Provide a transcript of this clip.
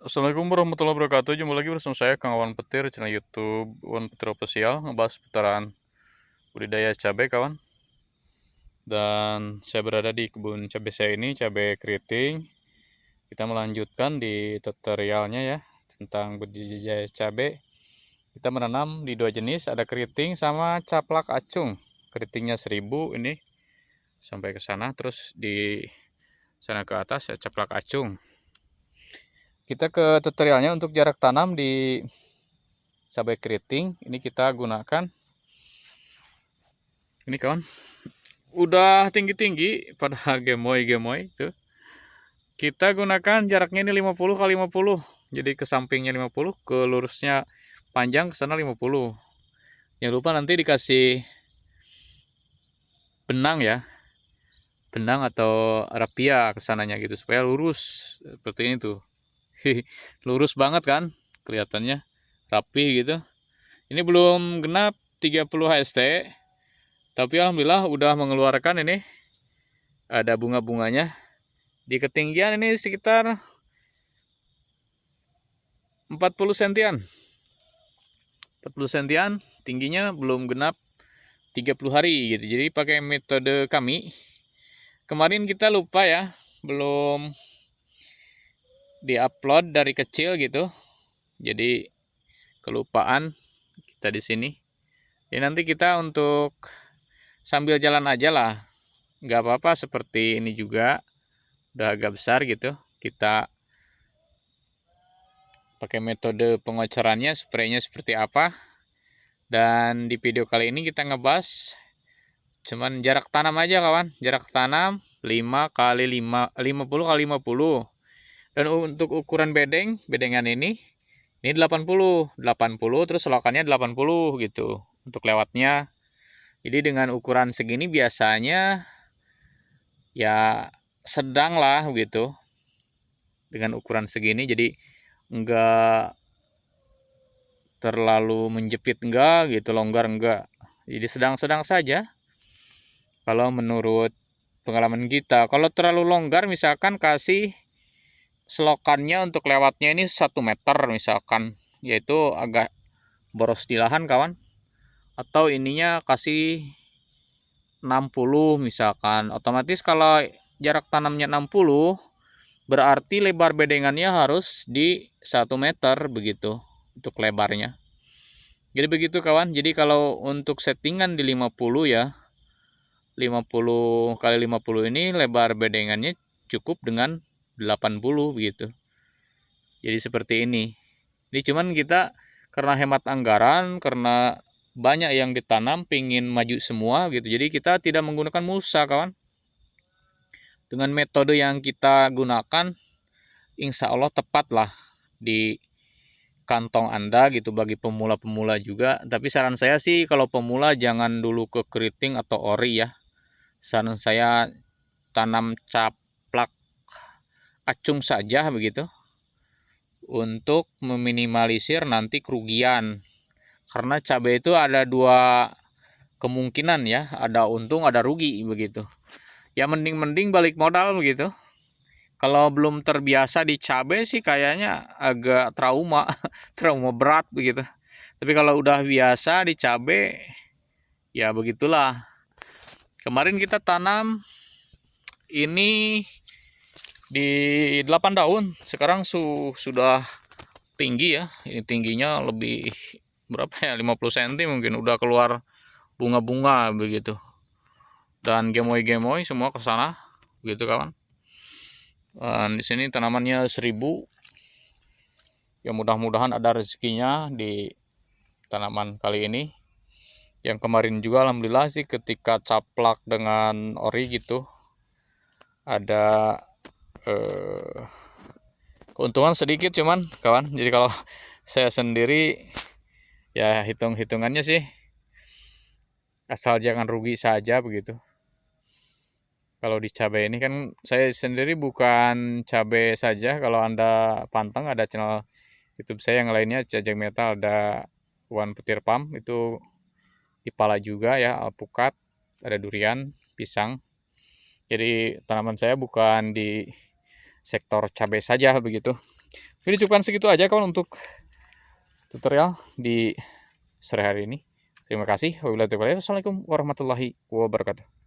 Assalamualaikum warahmatullahi wabarakatuh. Jumpa lagi bersama saya Kang Awan Petir, channel YouTube Awan Petir Official, ngebahas putaran budidaya cabai kawan. Dan saya berada di kebun cabai saya ini, cabai keriting. Kita melanjutkan di tutorialnya ya tentang budidaya cabai. Kita menanam di dua jenis, ada keriting sama caplak acung. Keritingnya 1000 ini sampai ke sana, terus di sana ke atas ya caplak acung. Kita ke tutorialnya untuk jarak tanam di cabai keriting. Ini kita gunakan ini kawan, udah tinggi-tinggi pada gemoy tuh. Kita gunakan jaraknya ini 50 kali 50. Jadi ke sampingnya 50, ke lurusnya panjang ke sana 50. Jangan lupa nanti dikasih benang ya. Benang atau rapia ke sananya gitu supaya lurus seperti ini tuh. Lurus banget kan? Kelihatannya rapi gitu. Ini belum genap 30 HST. Tapi alhamdulillah udah mengeluarkan ini. Ada bunga-bunganya. Di ketinggian ini sekitar 40 sentian. 40 sentian, tingginya belum genap 30 hari gitu. Jadi pakai metode kami. Kemarin kita lupa ya, belum diupload dari kecil gitu. Jadi kelupaan kita di sini. Ya nanti kita untuk sambil jalan aja lah. Nggak apa-apa seperti ini juga. Udah agak besar gitu. Kita pakai metode pengocorannya, spraynya seperti apa. Dan di video kali ini kita ngebahas cuman jarak tanam aja kawan. Jarak tanam 5 kali 5, 50 kali 50. Dan untuk ukuran bedengan ini 80 terus selokannya 80 gitu untuk lewatnya. Jadi dengan ukuran segini biasanya ya sedang lah gitu. Dengan ukuran segini jadi enggak terlalu menjepit enggak gitu, longgar enggak. Jadi sedang-sedang saja. Kalau menurut pengalaman kita, kalau terlalu longgar misalkan kasih selokannya untuk lewatnya ini 1 meter misalkan, yaitu agak boros di lahan kawan. Atau ininya kasih 60 misalkan, otomatis kalau jarak tanamnya 60 berarti lebar bedengannya harus di 1 meter begitu untuk lebarnya. Jadi begitu kawan. Jadi kalau untuk settingan di 50 ya, 50 kali 50 ini lebar bedengannya cukup dengan 80 begitu. Jadi seperti ini. Ini cuman kita karena hemat anggaran, karena banyak yang ditanam, pingin maju semua gitu. Jadi kita tidak menggunakan mulsa kawan. Dengan metode yang kita gunakan, insya Allah tepat lah di kantong Anda gitu bagi pemula-pemula juga. Tapi saran saya sih kalau pemula jangan dulu ke keriting atau ori ya. Saran saya tanam caplak acung saja begitu. Untuk meminimalisir nanti kerugian. Karena cabai itu ada 2 kemungkinan ya, ada untung ada rugi begitu. Ya mending balik modal begitu. Kalau belum terbiasa di cabai sih kayaknya agak trauma, trauma berat begitu. Tapi kalau udah biasa di cabai ya begitulah. Kemarin kita tanam ini di 8 daun, sekarang sudah tinggi ya. Ini tingginya lebih berapa ya, 50 cm mungkin, udah keluar bunga-bunga begitu. Dan gemoy-gemoy semua ke sana begitu kawan. Dan di sini tanamannya 1000. Ya mudah-mudahan ada rezekinya di tanaman kali ini. Yang kemarin juga alhamdulillah sih ketika caplak dengan ori gitu ada keuntungan sedikit cuman kawan. Jadi kalau saya sendiri ya hitung-hitungannya sih asal jangan rugi saja begitu. Kalau di cabai ini kan saya sendiri bukan cabai saja. Kalau Anda pantang ada channel YouTube saya yang lainnya, Cajang Metal, ada Wan Petir Pam, itu di pala juga ya, alpukat, ada durian, pisang. Jadi tanaman saya bukan di sektor cabai saja begitu. Jadi cukupkan segitu aja kawan untuk tutorial di sore hari ini. Terima kasih. Wabillahi taufiq wal hidayah. Wassalamualaikum warahmatullahi wabarakatuh.